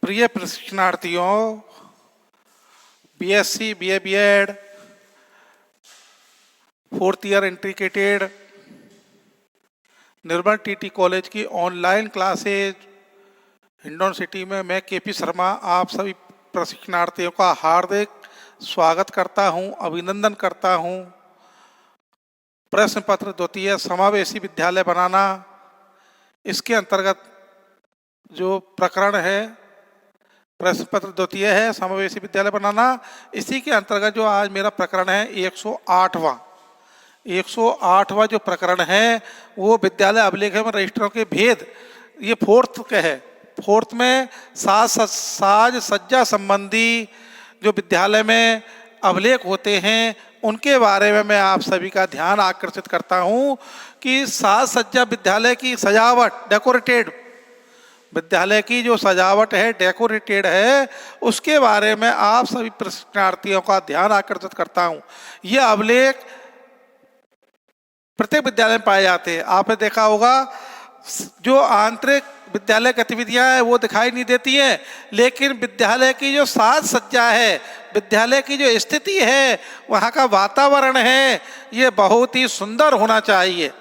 प्रिय प्रशिक्षणार्थियों, BSc, BA, BEd, 4th year integrated Nirmal TT college की ऑनलाइन क्लासेज हिंडौन सिटी में मैं केपी शर्मा आप सभी प्रशिक्षणार्थियों का हार्दिक स्वागत करता हूं, अभिनंदन करता हूं। प्रश्न पत्र द्वितीय समावेशी विद्यालय बनाना, इसके अंतर्गत जो प्रकरण है प्रश्न पत्र द्वितीय है समावेशी विद्यालय बनाना। इसी के अंतर्गत जो आज मेरा प्रकरण है 108वां जो प्रकरण है वो विद्यालय अभिलेख में रजिस्टरों के भेद, ये 4th के है। 4th में साज सज्जा संबंधी जो विद्यालय में अभिलेख होते हैं उनके बारे में मैं आप सभी का ध्यान आकर्षित करता हूं कि साज सज्जा विद्यालय की सजावट, डेकोरेटेड विद्यालय की जो सजावट है, डेकोरेटेड है, उसके बारे में आप सभी प्रशिक्षणार्थियों का ध्यान आकर्षित करता हूं। ये अभिलेख प्रत्येक विद्यालय में पाए जाते हैं। आपने देखा होगा जो आंतरिक विद्यालय गतिविधियां हैं वो दिखाई नहीं देती हैं, लेकिन विद्यालय की जो साज सज्जा है, विद्यालय की जो स्थिति है, वहाँ का वातावरण है, ये बहुत ही सुंदर होना चाहिए।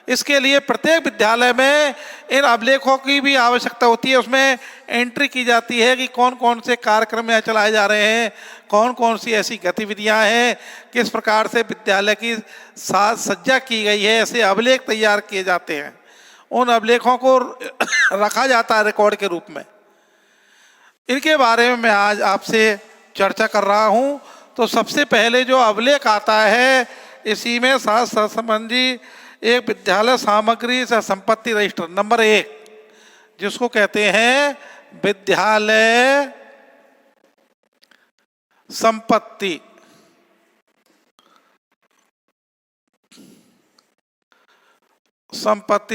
इसके लिए प्रत्येक विद्यालय में इन अभिलेखों की भी आवश्यकता होती है। उसमें एंट्री की जाती है कि कौन कौन से कार्यक्रम यहाँ चलाए जा रहे हैं, कौन कौन सी ऐसी गतिविधियां हैं, किस प्रकार से विद्यालय की साज सज्जा की गई है, ऐसे अभिलेख तैयार किए जाते हैं। उन अभिलेखों को रखा जाता है रिकॉर्ड के रूप में। इनके बारे में मैं आज आपसे चर्चा कर रहा हूँ। तो सबसे पहले जो अभिलेख आता है इसी में साज संबंधी एक विद्यालय सामग्री से संपत्ति रजिस्टर नंबर 1, जिसको कहते हैं विद्यालय संपत्ति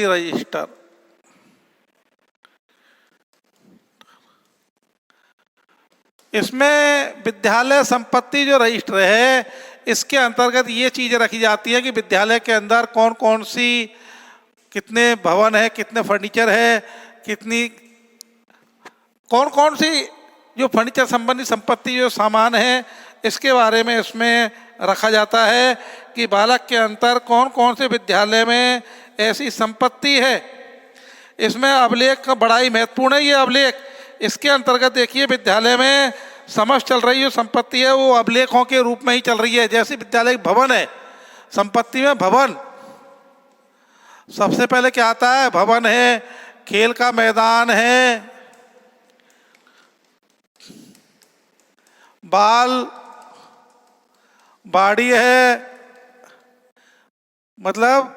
रजिस्टर। इसमें विद्यालय संपत्ति जो रजिस्टर है, इसके अंतर्गत ये चीजें रखी जाती है कि विद्यालय के अंदर कौन कौन सी, कितने भवन है, कितने फर्नीचर है, कौन कौन सी जो फर्नीचर संबंधी संपत्ति जो सामान है, इसके बारे में इसमें रखा जाता है कि बालक के अंतर कौन कौन से विद्यालय में ऐसी संपत्ति है। इसमें अभिलेख का बड़ा ही महत्वपूर्ण है ये अभिलेख। इसके अंतर्गत देखिए विद्यालय में समस्त चल रही जो संपत्ति है वो अभिलेखों के रूप में ही चल रही है। जैसे विद्यालय भवन है, संपत्ति में भवन सबसे पहले क्या आता है, भवन है, खेल का मैदान है, बाड़ी है, मतलब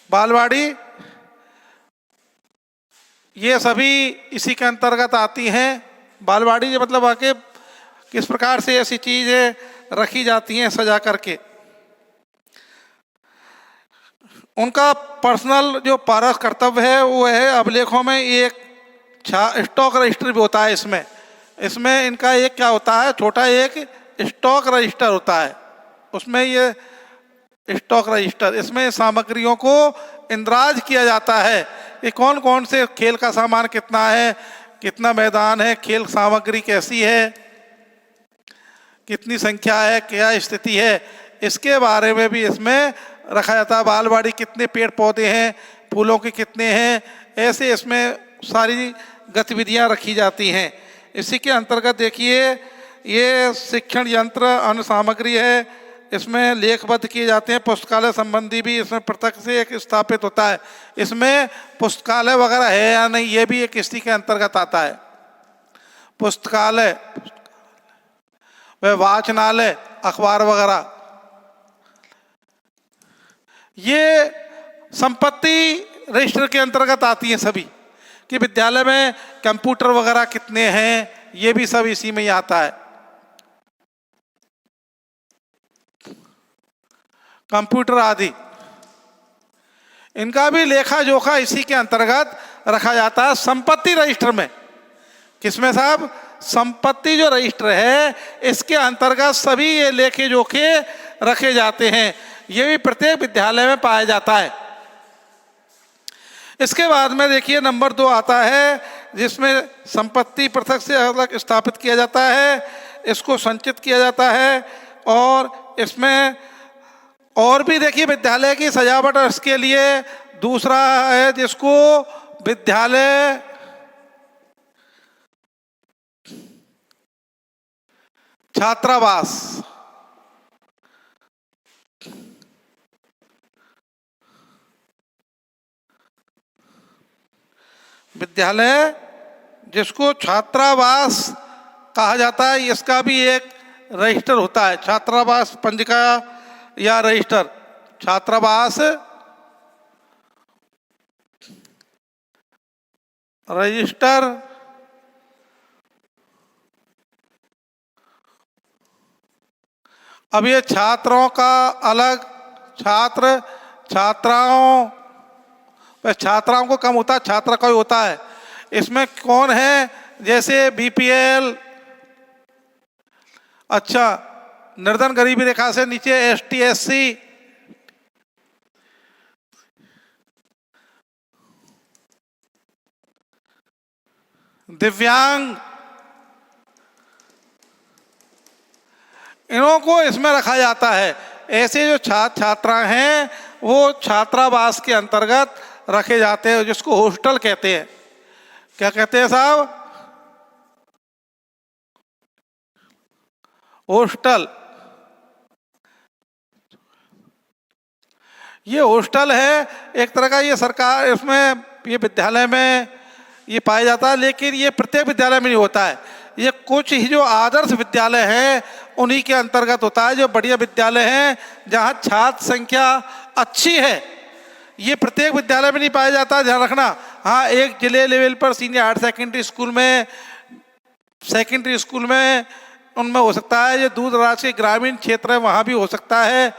बालवाड़ी, ये सभी इसी के अंतर्गत आती हैं। बालवाड़ी मतलब आके किस प्रकार से ऐसी चीजें रखी जाती हैं सजा करके। उनका पर्सनल जो पारस कर्तव्य है वो है अभिलेखों में एक स्टॉक रजिस्टर भी होता है। इसमें इनका एक क्या होता है, छोटा एक स्टॉक रजिस्टर होता है। उसमें ये स्टॉक रजिस्टर, इसमें सामग्रियों को इंद्राज किया जाता है कि कौन कौन से खेल का सामान कितना है, कितना मैदान है, खेल सामग्री कैसी है, कितनी संख्या है, क्या स्थिति है, इसके बारे में भी इसमें रखा जाता है। बालवाड़ी कितने पेड़ पौधे हैं, फूलों के कितने हैं, ऐसे इसमें सारी गतिविधियां रखी जाती हैं। इसी के अंतर्गत देखिए ये शिक्षण यंत्र अन्य सामग्री है, इसमें लेखबद्ध किए जाते हैं। पुस्तकालय संबंधी भी इसमें पृथक से एक स्थापित होता है। इसमें पुस्तकालय वगैरह है या नहीं ये भी एक इसी के अंतर्गत आता है। पुस्तकालय व वाचनालय, अखबार वगैरह, ये संपत्ति रजिस्टर के अंतर्गत आती है सभी। कि विद्यालय में कंप्यूटर वगैरह कितने हैं, ये भी सब इसी में ही आता है। कंप्यूटर आदि, इनका भी लेखा जोखा इसी के अंतर्गत रखा जाता है संपत्ति रजिस्टर में। किसमें साहब, संपत्ति जो रजिस्टर है इसके अंतर्गत सभी ये लेखे जोखे रखे जाते हैं। ये भी प्रत्येक विद्यालय में पाया जाता है। इसके बाद में देखिए नंबर 2 आता है जिसमें संपत्ति पृथक से अलग स्थापित किया जाता है, इसको संचित किया जाता है। और इसमें और भी देखिए विद्यालय की सजावट, और इसके लिए दूसरा है जिसको विद्यालय छात्रावास। विद्यालय जिसको छात्रावास कहा जाता है, इसका भी एक रजिस्टर होता है, छात्रावास पंजिका या रजिस्टर। छात्रावास रजिस्टर अब ये छात्रों का अलग, छात्र छात्राओं पर छात्राओं को कम होता है, छात्रा का ही होता है। इसमें कौन है, जैसे बीपीएल, अच्छा निर्धन गरीबी रेखा से नीचे एसटी एससी, दिव्यांग, इन्हों को इसमें रखा जाता है। ऐसे जो छात्र छात्रा हैं वो छात्रावास के अंतर्गत रखे जाते हैं, जिसको हॉस्टल कहते हैं। क्या कहते हैं साहब? हॉस्टल। ये हॉस्टल है एक तरह का, ये सरकार इसमें, ये विद्यालय में ये पाया जाता है, लेकिन ये प्रत्येक विद्यालय में नहीं होता है। ये कुछ ही जो आदर्श विद्यालय हैं उन्हीं के अंतर्गत होता है, जो बढ़िया विद्यालय हैं जहाँ छात्र संख्या अच्छी है। ये प्रत्येक विद्यालय में नहीं पाया जाता, ध्यान रखना। हाँ, एक जिले लेवल पर सीनियर हायर सेकेंडरी स्कूल में, सेकेंडरी स्कूल में उनमें हो सकता है। जो दूर दराज के ग्रामीण क्षेत्र है वहाँ भी हो सकता है,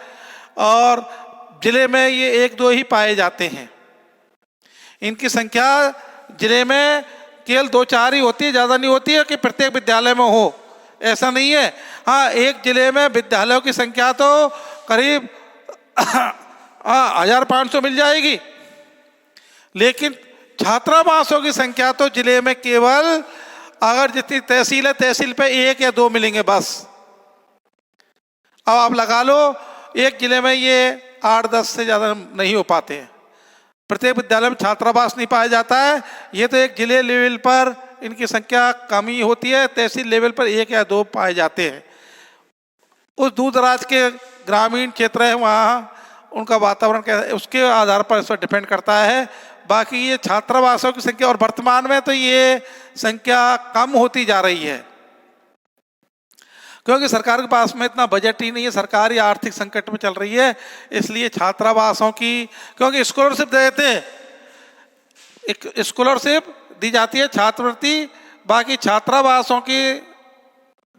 और जिले में ये एक दो ही पाए जाते हैं। इनकी संख्या जिले में केवल 2-4 ही होती है, ज़्यादा नहीं होती है कि प्रत्येक विद्यालय में हो, ऐसा नहीं है। हाँ, एक जिले में विद्यालयों की संख्या तो करीब 1500 मिल जाएगी, लेकिन छात्रावासों की संख्या तो जिले में केवल, अगर जितनी तहसील है तहसील पे 1 या 2 मिलेंगे बस। अब आप लगा लो एक जिले में ये 8-10 से ज़्यादा नहीं हो पाते हैं। प्रत्येक विद्यालय में छात्रावास नहीं पाया जाता है। ये तो एक जिले लेवल पर इनकी संख्या कम ही होती है, तहसील लेवल पर 1 या 2 पाए जाते हैं। उस दूर दराज के ग्रामीण क्षेत्र है वहाँ उनका वातावरण कैसा है, उसके आधार पर इस पर डिपेंड करता है। बाकी ये छात्रावासों की संख्या, और वर्तमान में तो ये संख्या कम होती जा रही है, क्योंकि सरकार के पास में इतना बजट ही नहीं है, सरकार ही आर्थिक संकट में चल रही है। इसलिए छात्रावासों की, क्योंकि स्कॉलरशिप देते हैं, एक स्कॉलरशिप दी जाती है, छात्रवृत्ति, बाकी छात्रावासों की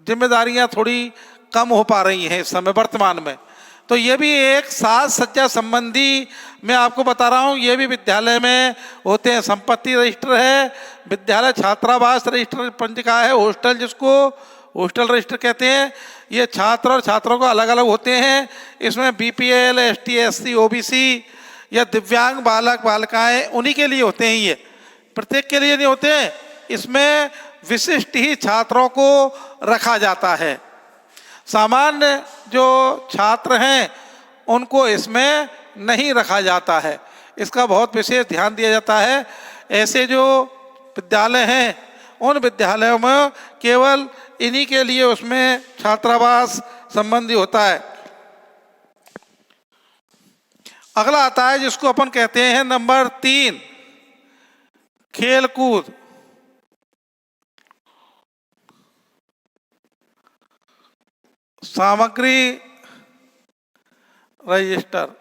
जिम्मेदारियां थोड़ी कम हो पा रही हैं इस समय वर्तमान में। तो ये भी एक साज सज्जा संबंधी मैं आपको बता रहा हूँ, ये भी विद्यालय में होते हैं। संपत्ति रजिस्टर है, विद्यालय छात्रावास रजिस्टर पंजिका है, हॉस्टल जिसको हॉस्टल रजिस्टर कहते हैं। ये छात्र और छात्रों को अलग अलग होते हैं। इसमें बीपीएल, एसटी, एससी, ओबीसी या दिव्यांग बालक बालिकाएं, उन्हीं के लिए होते हैं। ये प्रत्येक के लिए नहीं होते हैं, इसमें विशिष्ट ही छात्रों को रखा जाता है। सामान्य जो छात्र हैं उनको इसमें नहीं रखा जाता है, इसका बहुत विशेष ध्यान दिया जाता है। ऐसे जो विद्यालय हैं उन विद्यालयों में केवल इन्हीं के लिए उसमें छात्रावास संबंधी होता है। अगला आता है जिसको अपन कहते हैं नंबर 3, खेल कूद। सामग्री रजिस्टर,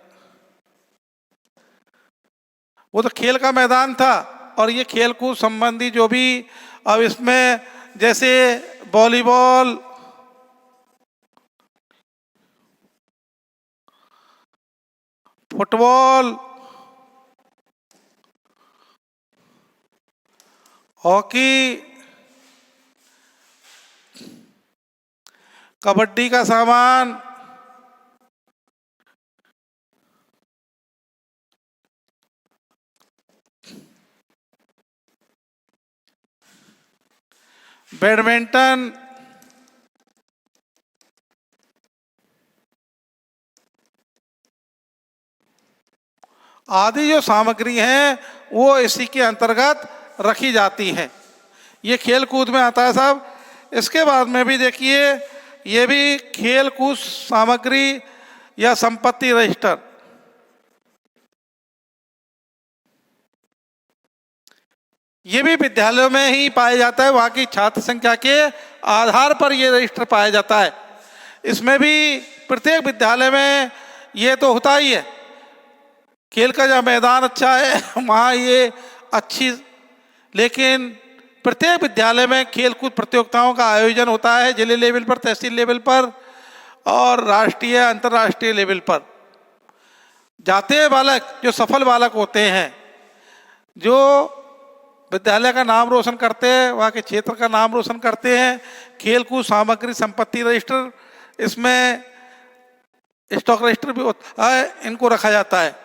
वो तो खेल का मैदान था, और ये खेल कूद संबंधी जो भी, अब इसमें जैसे वॉलीबॉल, फुटबॉल, हॉकी, कबड्डी का सामान, बैडमिंटन, आदि जो सामग्री हैं वो इसी के अंतर्गत रखी जाती हैं। ये खेल कूद में आता है साहब। इसके बाद में भी देखिए, ये भी खेल कूद सामग्री या संपत्ति रजिस्टर, ये भी विद्यालयों में ही पाया जाता है। वहाँ की छात्र संख्या के आधार पर ये रजिस्टर पाया जाता है। इसमें भी प्रत्येक विद्यालय में ये तो होता ही है, खेल का जहाँ मैदान अच्छा है वहाँ ये अच्छी, लेकिन प्रत्येक विद्यालय में खेल कूद प्रतियोगिताओं का आयोजन होता है, जिले लेवल पर, तहसील लेवल पर और राष्ट्रीय अंतर्राष्ट्रीय लेवल पर। जाते हैं बालक, जो सफल बालक होते हैं, जो विद्यालय का नाम रोशन करते हैं, वहाँ के क्षेत्र का नाम रोशन करते हैं, खेल कूद सामग्री संपत्ति रजिस्टर, इसमें स्टॉक रजिस्टर भी होता है, इनको रखा जाता है।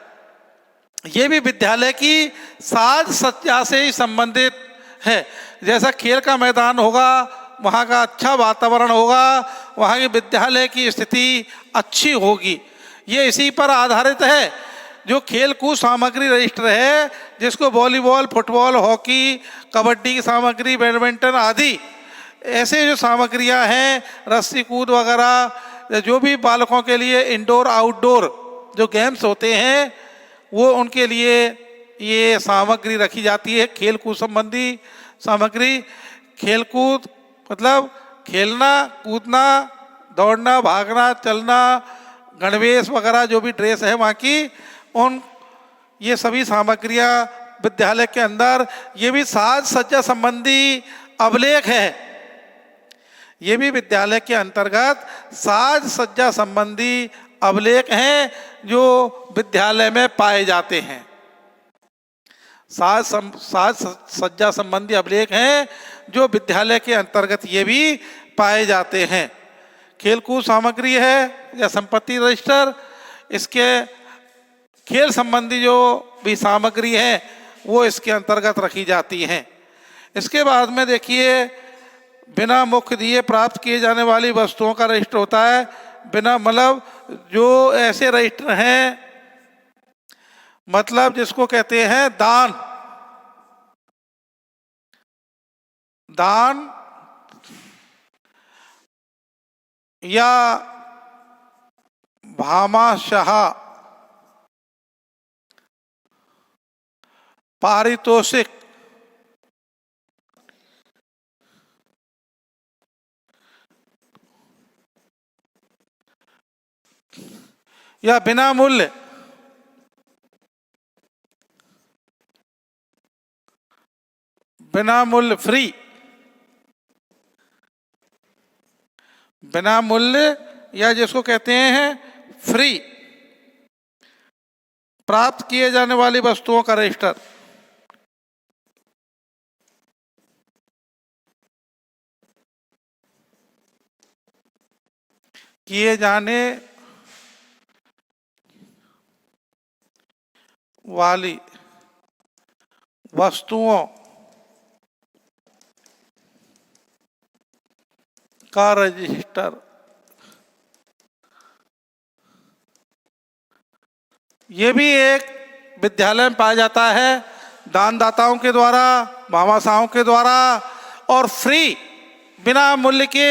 ये भी विद्यालय की साज सज्जा से ही संबंधित है। जैसा खेल का मैदान होगा, वहाँ का अच्छा वातावरण होगा, वहाँ के विद्यालय की स्थिति अच्छी होगी, ये इसी पर आधारित है। जो खेल कूद सामग्री रजिस्टर है, जिसको वॉलीबॉल, फुटबॉल, हॉकी, कबड्डी की सामग्री, बैडमिंटन आदि ऐसे जो सामग्रियां हैं, रस्सी कूद वगैरह, जो भी बालकों के लिए इंडोर आउटडोर जो गेम्स होते हैं, वो उनके लिए ये सामग्री रखी जाती है। खेल कूद संबंधी सामग्री, खेल कूद मतलब खेलना, कूदना, दौड़ना, भागना, चलना, गणवेश वगैरह जो भी ड्रेस है वहाँ की, उन ये सभी सामग्रियाँ विद्यालय के अंदर, ये भी साज सज्जा संबंधी अभिलेख है। ये भी विद्यालय के अंतर्गत साज सज्जा संबंधी अभिलेख हैं जो विद्यालय में पाए जाते हैं। साज सज्जा संबंधी अभिलेख हैं जो विद्यालय के अंतर्गत ये भी पाए जाते हैं। खेलकूद सामग्री है या संपत्ति रजिस्टर, इसके खेल संबंधी जो भी सामग्री है वो इसके अंतर्गत रखी जाती हैं। इसके बाद में देखिए, बिना मुख्य दिए प्राप्त किए जाने वाली वस्तुओं का रजिस्टर होता है। बिना मतलब जो ऐसे रजिस्टर हैं, मतलब जिसको कहते हैं दान, दान या भामाशाह, पारितोषिक, या बिना मूल्य, बिना मूल्य फ्री, बिना मूल्य या जिसको कहते हैं फ्री प्राप्त किए जाने वाली वस्तुओं का रजिस्टर। किए जाने वाली वस्तुओं का रजिस्टर, ये भी एक विद्यालय में पाया जाता है, दानदाताओं के द्वारा, भामाशाहों के द्वारा, और फ्री बिना मूल्य के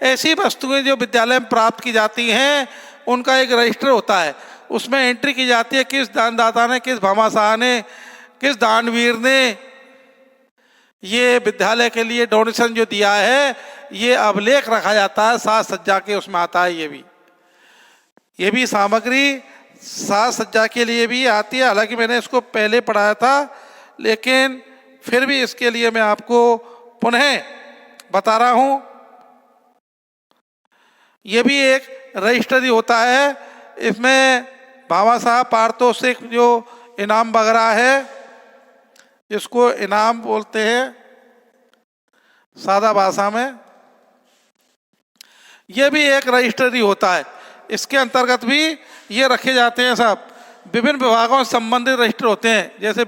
ऐसी वस्तुएं जो विद्यालय में प्राप्त की जाती हैं, उनका एक रजिस्टर होता है। उसमें एंट्री की जाती है किस दानदाता ने, किस भामाशाह ने, किस दानवीर ने ये विद्यालय के लिए डोनेशन जो दिया है, ये अभिलेख रखा जाता है। साज सज्जा के उसमें आता है। ये भी सामग्री साज सज्जा के लिए भी आती है। हालांकि मैंने इसको पहले पढ़ाया था, लेकिन फिर भी इसके लिए मैं आपको पुनः बता रहा हूँ। ये भी एक रजिस्टर ही होता है। इसमें भामाशाह, पारितोषिक जो इनाम वगैरह है, जिसको इनाम बोलते हैं सादा भाषा में, ये भी एक रजिस्टर ही होता है। इसके अंतर्गत भी ये रखे जाते हैं साहब। विभिन्न विभागों से संबंधित रजिस्टर होते हैं, जैसे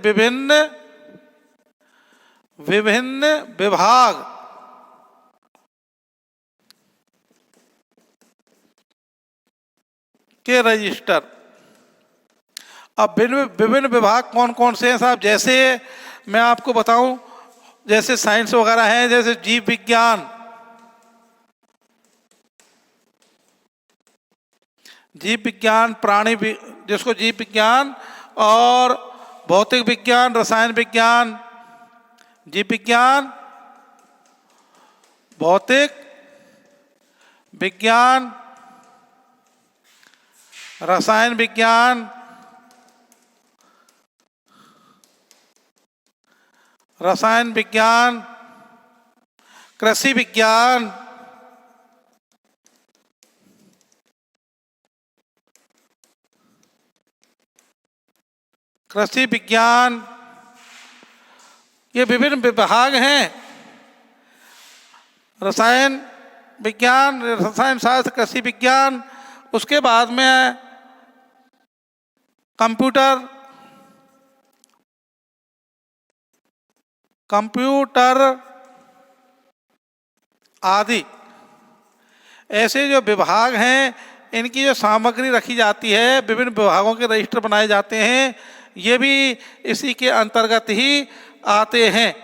विभिन्न विभाग के रजिस्टर। अब विभिन्न विभाग कौन कौन से हैं साहब, जैसे मैं आपको बताऊं, जैसे साइंस वगैरह हैं, जैसे जीव विज्ञान, प्राणी जिसको जीव विज्ञान, और भौतिक विज्ञान, रसायन विज्ञान, जीव विज्ञान, भौतिक विज्ञान, रसायन विज्ञान, कृषि विज्ञान, ये विभिन्न विभाग हैं। रसायन विज्ञान, रसायन शास्त्र, कृषि विज्ञान, उसके बाद में कंप्यूटर आदि ऐसे जो विभाग हैं, इनकी जो सामग्री रखी जाती है, विभिन्न विभागों के रजिस्टर बनाए जाते हैं, ये भी इसी के अंतर्गत ही आते हैं,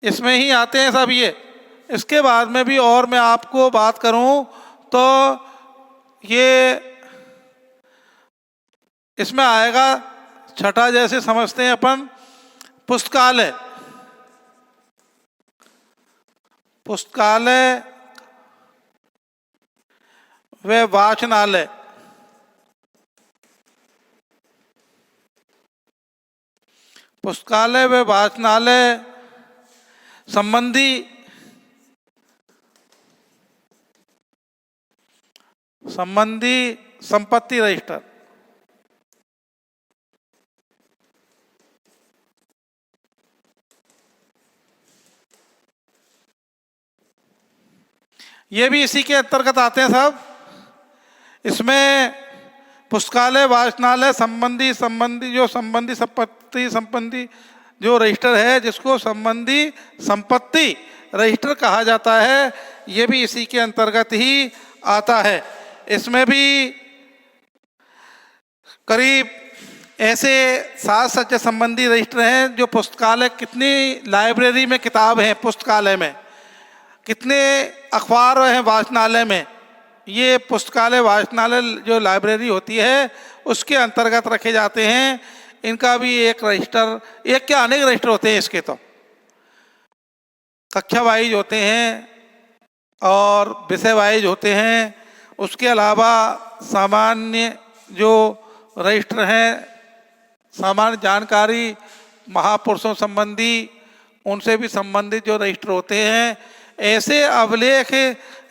इसमें ही आते हैं सब ये। इसके बाद में भी और मैं आपको बात करूं तो ये इसमें आएगा छठा, जैसे समझते हैं अपन, पुस्तकालय व वाचनालय। पुस्तकालय व वाचनालय संबंधी संपत्ति रजिस्टर। ये भी इसी के अंतर्गत आते हैं साहब। इसमें पुस्तकालय, वाचनालय संबंधी संपत्ति जो रजिस्टर है, जिसको संबंधी संपत्ति रजिस्टर कहा जाता है, ये भी इसी के अंतर्गत ही आता है। इसमें भी करीब ऐसे 7 सज्जा संबंधी रजिस्टर हैं। जो पुस्तकालय, कितनी लाइब्रेरी में किताब हैं पुस्तकालय में, कितने अखबार हैं वाचनालय में, ये पुस्तकालय वाचनालय जो लाइब्रेरी होती है उसके अंतर्गत रखे जाते हैं। इनका भी एक रजिस्टर, एक क्या अनेक रजिस्टर होते हैं इसके, तो कक्षा वाइज होते हैं और विषय वाइज होते हैं। उसके अलावा सामान्य जो रजिस्टर हैं, सामान्य जानकारी, महापुरुषों संबंधी, उनसे भी संबंधित जो रजिस्टर होते हैं, ऐसे अभिलेख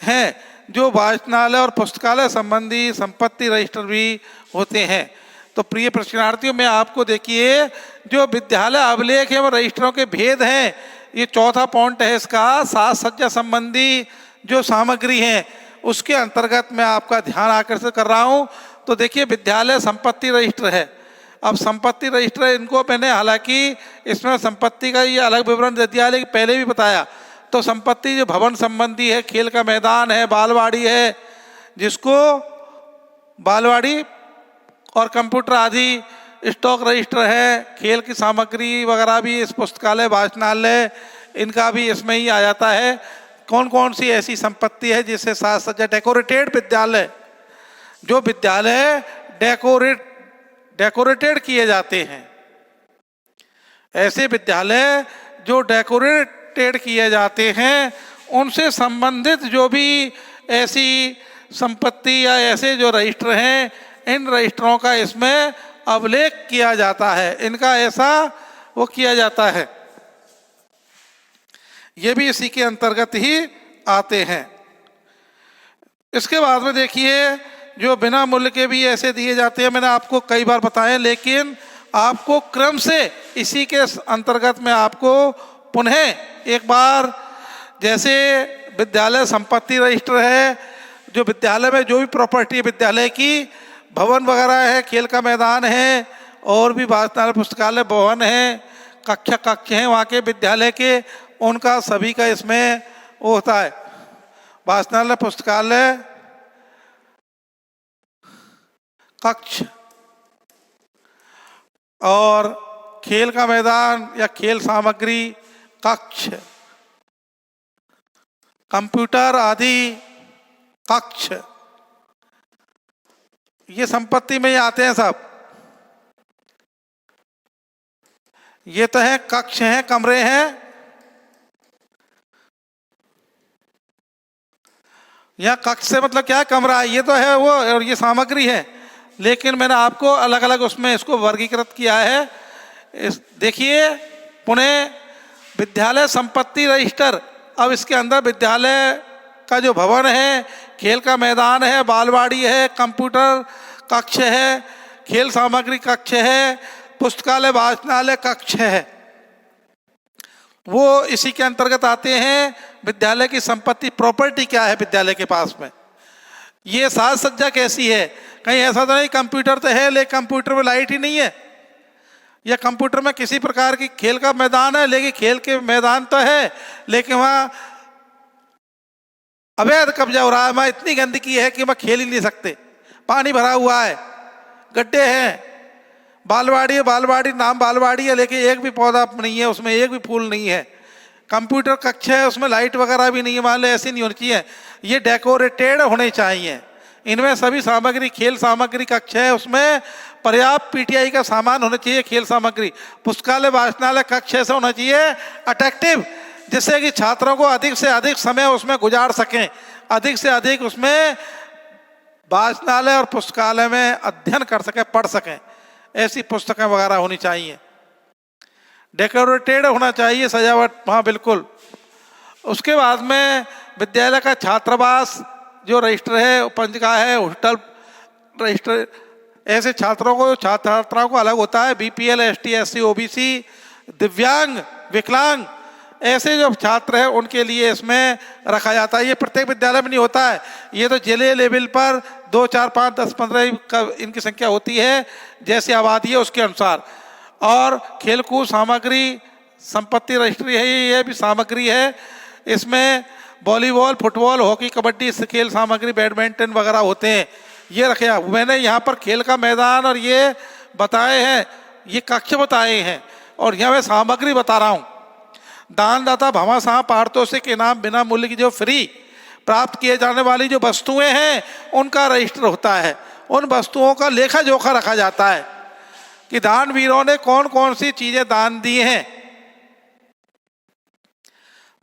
हैं जो वाचनालय और पुस्तकालय संबंधी संपत्ति रजिस्टर भी होते हैं। तो प्रिय प्रशिक्षणार्थियों, मैं आपको देखिए जो विद्यालय अभिलेख एवं रजिस्टरों के भेद हैं, ये चौथा पॉइंट है इसका। 7 सज्जा संबंधी जो सामग्री है उसके अंतर्गत मैं आपका ध्यान आकर्षित कर रहा हूँ। तो देखिए, विद्यालय संपत्ति रजिस्टर है। अब संपत्ति रजिस्टर, इनको मैंने, हालांकि इसमें संपत्ति का ये अलग विवरण दे दिया, लेकिन पहले भी बताया। तो संपत्ति जो भवन संबंधी है, खेल का मैदान है, बालवाड़ी है, जिसको बालवाड़ी, और कंप्यूटर आदि स्टॉक रजिस्टर है, खेल की सामग्री वगैरह भी इस पुस्तकालय वाचनालय, इनका भी इसमें ही आ जाता है। कौन कौन सी ऐसी संपत्ति है जिससे 7 सज्जा डेकोरेटेड विद्यालय, जो विद्यालय डेकोरेटेड किए जाते हैं, ऐसे विद्यालय जो डेकोरेटेड किए जाते हैं, उनसे संबंधित जो भी ऐसी संपत्ति या ऐसे जो रजिस्टर हैं, इन रजिस्टरों का इसमें अभिलेख किया जाता है, इनका ऐसा वो किया जाता है। ये भी इसी के अंतर्गत ही आते हैं। इसके बाद में देखिए, जो बिना मूल्य के भी ऐसे दिए जाते हैं, मैंने आपको कई बार बताए, लेकिन आपको क्रम से इसी के अंतर्गत में आपको पुनः एक बार, जैसे विद्यालय संपत्ति रजिस्टर है, जो विद्यालय में जो भी प्रॉपर्टी है विद्यालय की, भवन वगैरह है, खेल का मैदान है, और भी वाचनालय पुस्तकालय भवन है, कक्ष हैं वहाँ के विद्यालय के, उनका सभी का इसमें वो होता है। वाचनालय पुस्तकालय कक्ष, और खेल का मैदान या खेल सामग्री कक्ष, कंप्यूटर आदि कक्ष, ये संपत्ति में ही आते हैं सब। ये तो है कक्ष हैं, कमरे हैं। यह कक्ष से मतलब क्या है, कमरा, ये तो है वो, और ये सामग्री है। लेकिन मैंने आपको अलग अलग उसमें इसको वर्गीकृत किया है। देखिए, पुणे विद्यालय संपत्ति रजिस्टर। अब इसके अंदर विद्यालय का जो भवन है, खेल का मैदान है, बालवाड़ी है, कंप्यूटर कक्ष है, खेल सामग्री कक्ष है, पुस्तकालय वाचनालय कक्ष है, वो इसी के अंतर्गत आते हैं। विद्यालय की संपत्ति, प्रॉपर्टी क्या है विद्यालय के पास में, ये साज सज्जा कैसी है। कहीं ऐसा तो नहीं कंप्यूटर तो है लेकिन कंप्यूटर में लाइट ही नहीं है, या कंप्यूटर में किसी प्रकार की खेल का मैदान है लेकिन खेल के मैदान तो है लेकिन वहाँ अवैध कब्जा हो रहा है, वहाँ इतनी गंदगी है कि वहाँ खेल ही नहीं सकते, पानी भरा हुआ है, गड्ढे हैं। बालवाड़ी है, बालवाड़ी नाम बालवाड़ी है लेकिन एक भी पौधा नहीं है उसमें, एक भी फूल नहीं है। कंप्यूटर कक्ष है, उसमें लाइट वगैरह भी नहीं है, मान लो ऐसी नहीं होनी चाहिए, ये डेकोरेटेड होने चाहिए। इनमें सभी सामग्री, खेल सामग्री कक्ष है, उसमें पर्याप्त पीटीआई का सामान होना चाहिए, खेल सामग्री। पुस्तकालय वाचनालय कक्ष ऐसा होना चाहिए अट्रैक्टिव, जिससे कि छात्रों को अधिक से अधिक समय उसमें गुजार सकें, अधिक से अधिक उसमें वाचनालय और पुस्तकालय में अध्ययन कर सकें, पढ़ सकें, ऐसी पुस्तकें वगैरह होनी चाहिए। डेकोरेटेड होना चाहिए, सजावट, हाँ बिल्कुल। उसके बाद में विद्यालय का छात्रावास जो रजिस्टर है, पंजिका है, हॉस्टल रजिस्टर, ऐसे छात्रों को, छात्राओं को अलग होता है। बीपीएल, एसटी, एससी, ओबीसी, दिव्यांग, विकलांग, ऐसे जो छात्र हैं उनके लिए इसमें रखा जाता है। ये प्रत्येक विद्यालय में नहीं होता है, ये तो जिले लेवल पर 2, 4, 5, 10, 15 का इनकी संख्या होती है, जैसी आबादी है उसके अनुसार। और खेलकूद सामग्री संपत्ति रजिस्ट्री है, ये भी सामग्री है। इसमें वॉलीबॉल, फुटबॉल, हॉकी, कबड्डी खेल सामग्री, बैडमिंटन वगैरह होते हैं, ये रखे। मैंने यहाँ पर खेल का मैदान और ये बताए हैं, ये कक्ष बताए हैं, और यहाँ मैं सामग्री बता रहा हूँ। दानदाता भामाशाह पारितोषिक के इनाम बिना मूल्य की जो फ्री प्राप्त किए जाने वाली जो वस्तुएं हैं उनका रजिस्टर होता है। उन वस्तुओं का लेखा जोखा रखा जाता है कि दानवीरों ने कौन कौन सी चीजें दान दी हैं।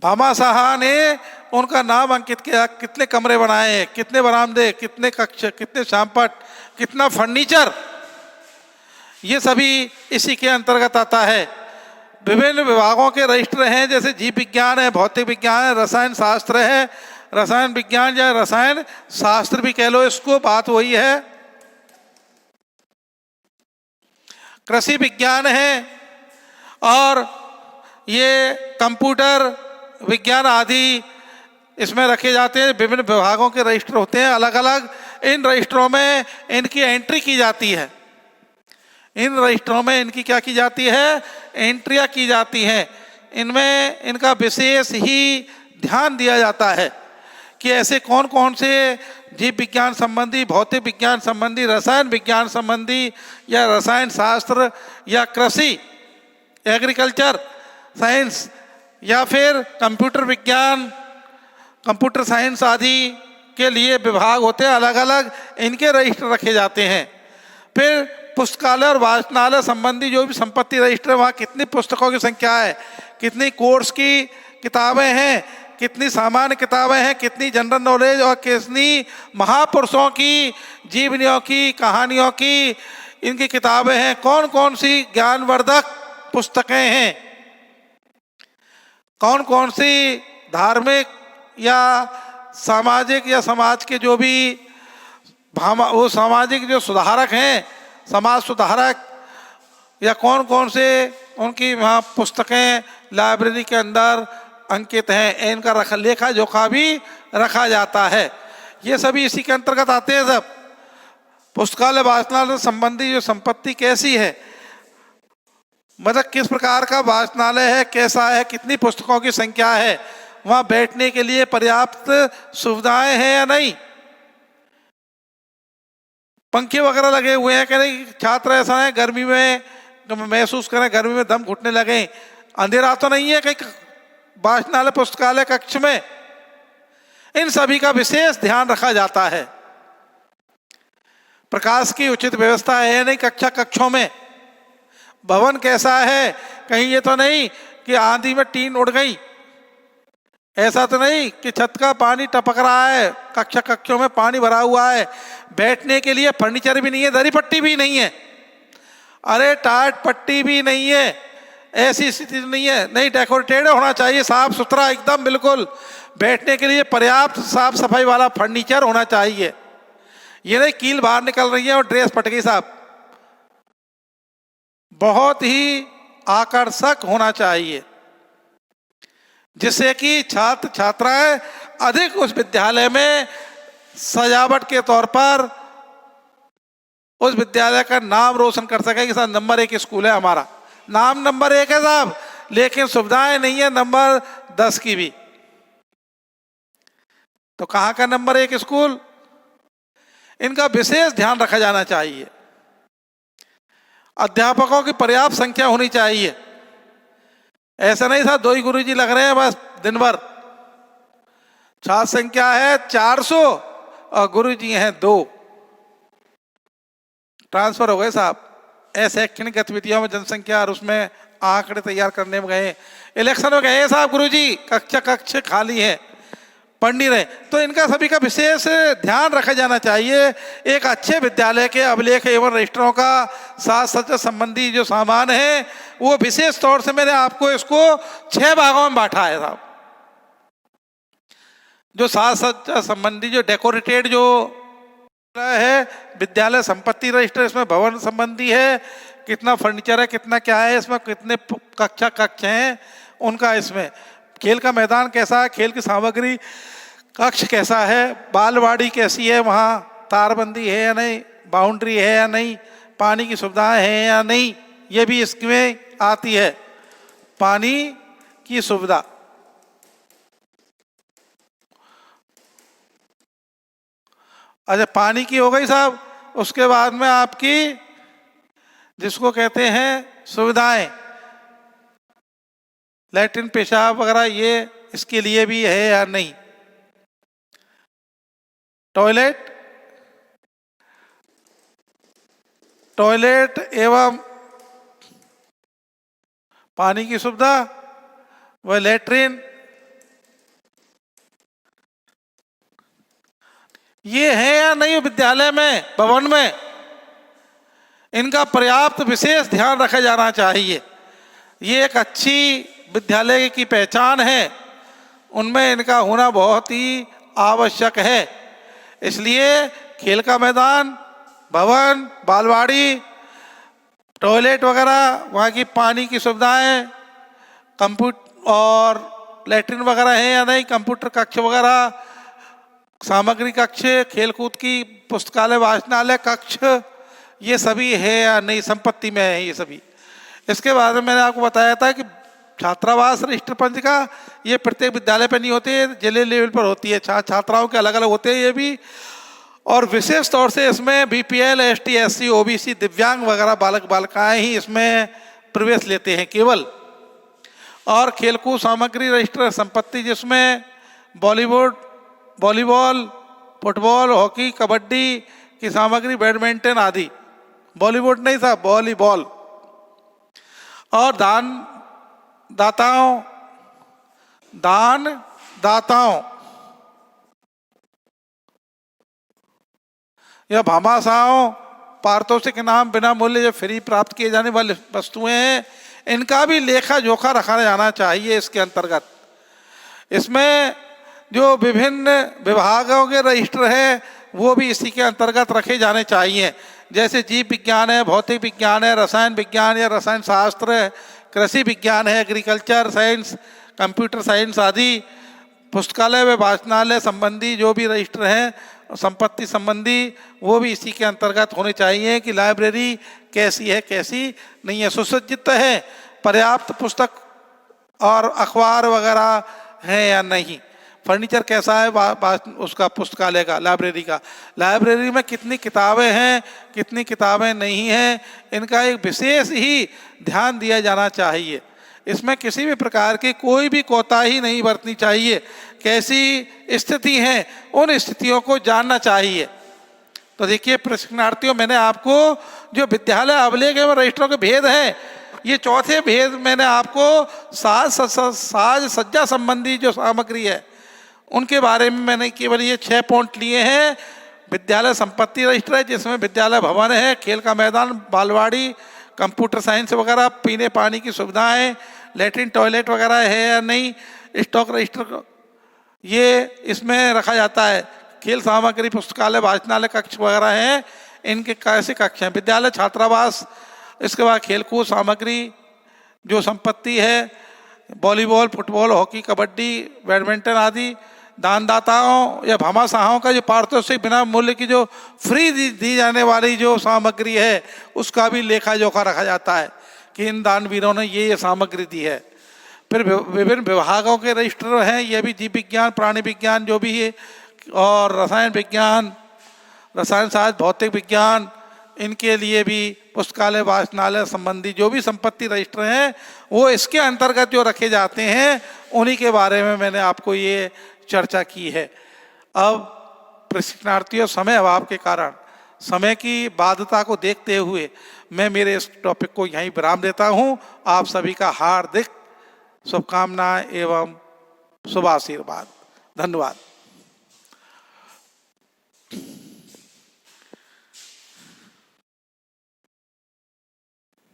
भामाशाह ने उनका नाम अंकित किया, कितने कमरे बनाए, कितने बरामदे, कितने कक्ष, कितने शामपट, कितना फर्नीचर, ये सभी इसी के अंतर्गत आता है। विभिन्न विभागों के रजिस्टर हैं, जैसे जीव विज्ञान है, भौतिक विज्ञान है, रसायन शास्त्र है, रसायन विज्ञान या रसायन शास्त्र भी कह लो इसको, बात वही है। कृषि विज्ञान है, और ये कंप्यूटर विज्ञान आदि इसमें रखे जाते हैं। विभिन्न विभागों के रजिस्टर होते हैं अलग अलग, इन रजिस्टरों में इनकी एंट्री की जाती है। इन रजिस्टरों में इनकी क्या की जाती है, एंट्रियाँ की जाती हैं। इनमें इनका विशेष ही ध्यान दिया जाता है कि ऐसे कौन कौन से जीव विज्ञान संबंधी, भौतिक विज्ञान संबंधी, रसायन विज्ञान संबंधी, या रसायन शास्त्र, या कृषि एग्रीकल्चर साइंस, या फिर कंप्यूटर विज्ञान, कंप्यूटर साइंस आदि के लिए विभाग होते हैं अलग अलग, इनके रजिस्टर रखे जाते हैं। फिर पुस्तकालय और वाचनालय संबंधी जो भी संपत्ति रजिस्टर, वहाँ कितनी पुस्तकों की संख्या है, कितनी कोर्स की किताबें हैं, कितनी सामान्य किताबें हैं, कितनी जनरल नॉलेज, और कितनी महापुरुषों की जीवनियों की, कहानियों की इनकी किताबें हैं, कौन कौन सी ज्ञानवर्धक पुस्तकें हैं, कौन कौन सी धार्मिक या सामाजिक या समाज के जो भी वो सामाजिक जो सुधारक हैं, समाज सुधारक, या कौन कौन से उनकी वहाँ पुस्तकें लाइब्रेरी के अंदर अंकित हैं, इनका लेखा जोखा भी रखा जाता है। ये सभी इसी के अंतर्गत आते हैं सब। पुस्तकालय वाचनालय संबंधी जो संपत्ति कैसी है, मतलब किस प्रकार का वाचनालय है, कैसा है, कितनी पुस्तकों की संख्या है, वहाँ बैठने के लिए पर्याप्त सुविधाएं हैं या नहीं, पंखे वगैरह लगे हुए हैं, कह रहे छात्र ऐसा है गर्मी में महसूस करें, गर्मी में दम घुटने लगे, अंधेरा तो नहीं है कहीं वाचनालय पुस्तकालय कक्ष में। इन सभी का विशेष ध्यान रखा जाता है। प्रकाश की उचित व्यवस्था है नहीं कक्षा कक्षों में। भवन कैसा है, कहीं ये तो नहीं कि आंधी में टीन उड़ गई, ऐसा तो नहीं कि छत का पानी टपक रहा है, कक्षा कक्षों में पानी भरा हुआ है, बैठने के लिए फर्नीचर भी नहीं है, दरी पट्टी भी नहीं है, अरे टाट पट्टी भी नहीं है, ऐसी स्थिति नहीं है। नहीं, डेकोरेटेड होना चाहिए, साफ सुथरा एकदम बिल्कुल, बैठने के लिए पर्याप्त साफ सफाई वाला फर्नीचर होना चाहिए। ये नहीं कील बाहर निकल रही है और ड्रेस फट गई साहब। बहुत ही आकर्षक होना चाहिए जिससे कि छात्र छात्राएं अधिक उस विद्यालय में सजावट के तौर पर उस विद्यालय का नाम रोशन कर सके कि साहब नंबर 1 स्कूल है हमारा। नाम नंबर 1 है साहब, लेकिन सुविधाएं नहीं है नंबर 10 की भी। तो कहाँ का नंबर 1 स्कूल? इनका विशेष ध्यान रखा जाना चाहिए। अध्यापकों की पर्याप्त संख्या होनी चाहिए। ऐसा नहीं था 2 ही गुरुजी लग रहे हैं बस दिन भर। छात्र संख्या है 400 और गुरुजी हैं 2। ट्रांसफर हो गए साहब। शैक्षणिक गतिविधियों में जनसंख्या और उसमें आंकड़े तैयार करने में गए, इलेक्शन में गए साहब गुरुजी, कक्ष खाली है, पढ़ नहीं रहे। तो इनका सभी का विशेष ध्यान रखा जाना चाहिए। एक अच्छे विद्यालय के अभिलेख एवं रजिस्टरों का साज सज्जा संबंधी जो सामान है वो विशेष तौर से मैंने आपको इसको 6 भागों में बांटा है साहब। जो साज सज्जा संबंधी जो डेकोरेटेड जो है, विद्यालय संपत्ति रजिस्टर, इसमें भवन संबंधी है, कितना फर्नीचर है, कितना क्या है, इसमें कितने कक्ष हैं उनका, इसमें खेल का मैदान कैसा है, खेल की सामग्री कक्ष कैसा है, बालवाड़ी कैसी है, वहाँ तारबंदी है या नहीं, बाउंड्री है या नहीं, पानी की सुविधाएं हैं या नहीं, ये भी इसमें आती है। पानी की सुविधा, अच्छा पानी की हो गई साहब। उसके बाद में आपकी जिसको कहते हैं सुविधाएं, लैट्रिन पेशाब वगैरह, ये इसके लिए भी है या नहीं। टॉयलेट एवं पानी की सुविधा व लैट्रिन, ये है या नहीं विद्यालय में, भवन में, इनका पर्याप्त विशेष ध्यान रखा जाना चाहिए। ये एक अच्छी विद्यालय की पहचान है, उनमें इनका होना बहुत ही आवश्यक है। इसलिए खेल का मैदान, भवन, बालवाड़ी, टॉयलेट वगैरह, वहाँ की पानी की सुविधाएं, कंप्यूटर और लैट्रिन वगैरह है या नहीं, कंप्यूटर कक्ष वगैरह, सामग्री कक्ष, खेलकूद की पुस्तकालय वाचनालय कक्ष, ये सभी है या नहीं, संपत्ति में है ये सभी। इसके बाद में मैंने आपको बताया था कि छात्रावास रजिस्टर पंजिका ये प्रत्येक विद्यालय पर नहीं होती है, जिले लेवल पर होती है, छात्राओं के अलग अलग होते हैं ये भी। और विशेष तौर से इसमें BPL, ST, SC, OBC, दिव्यांग वगैरह बालक बालिकाएं ही इसमें प्रवेश लेते हैं केवल। और खेलकूद सामग्री रजिस्टर संपत्ति, जिसमें वॉलीबॉल, फुटबॉल, हॉकी, कबड्डी की सामग्री, बैडमिंटन आदि, बॉलीवुड नहीं था, वॉलीबॉल। और दाताओं या भामाशाहों, पारितोषिक इनाम बिना मूल्य जो फ्री प्राप्त किए जाने वाली वस्तुएं हैं, इनका भी लेखा जोखा रखा जाना चाहिए इसके अंतर्गत। इसमें जो विभिन्न विभागों के रजिस्टर है वो भी इसी के अंतर्गत रखे जाने चाहिए। जैसे जीव विज्ञान है, भौतिक विज्ञान है, रसायन विज्ञान या रसायन शास्त्र है, कृषि विज्ञान है, एग्रीकल्चर साइंस, कंप्यूटर साइंस आदि, पुस्तकालय व वाचनालय संबंधी जो भी रजिस्टर हैं, संपत्ति संबंधी, वो भी इसी के अंतर्गत होने चाहिए कि लाइब्रेरी कैसी है कैसी नहीं है, सुसज्जित है, पर्याप्त पुस्तक और अखबार वगैरह हैं या नहीं। फर्नीचर कैसा है उसका पुस्तकालय का, लाइब्रेरी का, लाइब्रेरी में कितनी किताबें हैं, कितनी किताबें नहीं हैं, इनका एक विशेष ही ध्यान दिया जाना चाहिए। इसमें किसी भी प्रकार की कोई भी कोताही नहीं बरतनी चाहिए। कैसी स्थिति है उन स्थितियों को जानना चाहिए। तो देखिए प्रशिक्षणार्थियों, मैंने आपको जो विद्यालय अभिलेख एवं रजिस्टरों के भेद हैं, ये चौथे भेद मैंने आपको साज सज्जा संबंधी जो सामग्री है उनके बारे में मैंने केवल ये 6 पॉइंट लिए हैं। विद्यालय संपत्ति रजिस्टर है जिसमें विद्यालय भवन है, खेल का मैदान, बालवाड़ी, कंप्यूटर साइंस वगैरह, पीने पानी की सुविधाएं, लैट्रिन टॉयलेट वगैरह है या नहीं, स्टॉक रजिस्टर ये इसमें रखा जाता है। खेल सामग्री, पुस्तकालय, वाचनालय कक्ष वगैरह हैं, इनके कैसे कक्ष हैं, विद्यालय छात्रावास, इसके बाद खेलकूद सामग्री जो संपत्ति है, volleyball, football, hockey, kabaddi, badminton आदि, दानदाताओं या भामाशाहों का जो पारितोषिक बिना मूल्य की जो फ्री दी जाने वाली जो सामग्री है उसका भी लेखा जोखा रखा जाता है कि इन दानवीरों ने ये सामग्री दी है। फिर विभिन्न विभागों के रजिस्टर हैं, ये भी जीव विज्ञान, प्राणी विज्ञान जो भी है, और रसायन विज्ञान, रसायन शास्त्र, भौतिक विज्ञान, इनके लिए भी पुस्तकालय, वाचनालय संबंधी जो भी संपत्ति रजिस्टर हैं वो इसके अंतर्गत जो रखे जाते हैं उन्हीं के बारे में मैंने आपको ये चर्चा की है। अब प्रशिक्षणार्थियों, समय अभाव के कारण, समय की बाध्यता को देखते हुए मैं मेरे इस टॉपिक को यहीं विराम देता हूँ। आप सभी का हार्दिक शुभकामनाएं एवं शुभ आशीर्वाद। धन्यवाद।